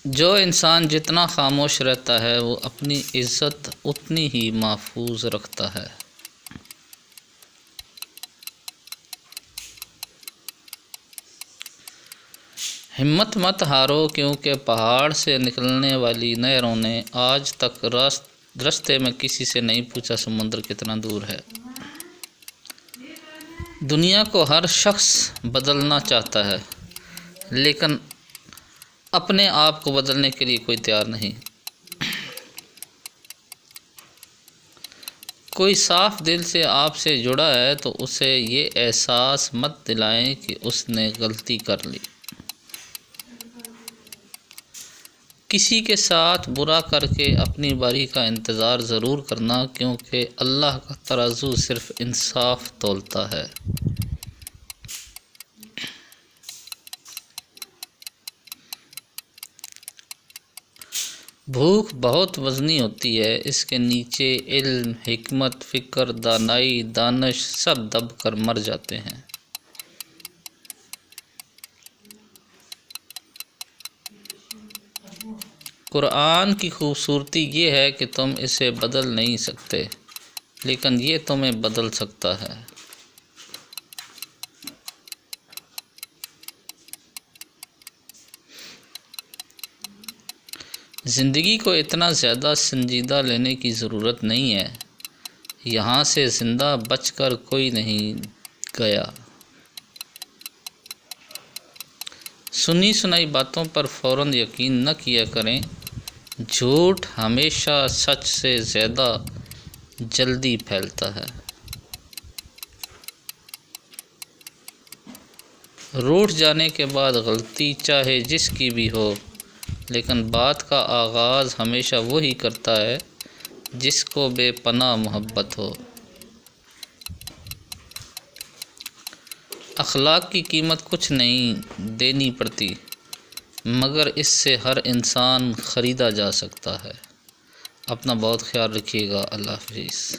جو انسان جتنا خاموش رہتا ہے وہ اپنی عزت اتنی ہی محفوظ رکھتا ہے۔ ہمت مت ہارو، کیونکہ پہاڑ سے نکلنے والی نہروں نے آج تک راستے میں کسی سے نہیں پوچھا سمندر کتنا دور ہے۔ دنیا کو ہر شخص بدلنا چاہتا ہے، لیکن اپنے آپ کو بدلنے کے لیے کوئی تیار نہیں۔ کوئی صاف دل سے آپ سے جڑا ہے تو اسے یہ احساس مت دلائیں کہ اس نے غلطی کر لی۔ کسی کے ساتھ برا کر کے اپنی باری کا انتظار ضرور کرنا، کیونکہ اللہ کا ترازو صرف انصاف تولتا ہے۔ بھوک بہت وزنی ہوتی ہے، اس کے نیچے علم، حکمت، فکر، دانائی، دانش سب دب کر مر جاتے ہیں۔ قرآن کی خوبصورتی یہ ہے کہ تم اسے بدل نہیں سکتے، لیکن یہ تمہیں بدل سکتا ہے۔ زندگی کو اتنا زیادہ سنجیدہ لینے کی ضرورت نہیں ہے، یہاں سے زندہ بچ کر کوئی نہیں گیا۔ سنی سنائی باتوں پر فوراً یقین نہ کیا کریں، جھوٹ ہمیشہ سچ سے زیادہ جلدی پھیلتا ہے۔ روٹھ جانے کے بعد غلطی چاہے جس کی بھی ہو، لیکن بات کا آغاز ہمیشہ وہی کرتا ہے جس کو بے پناہ محبت ہو۔ اخلاق کی قیمت کچھ نہیں دینی پڑتی، مگر اس سے ہر انسان خریدا جا سکتا ہے۔ اپنا بہت خیال رکھیے گا۔ اللہ حافظ۔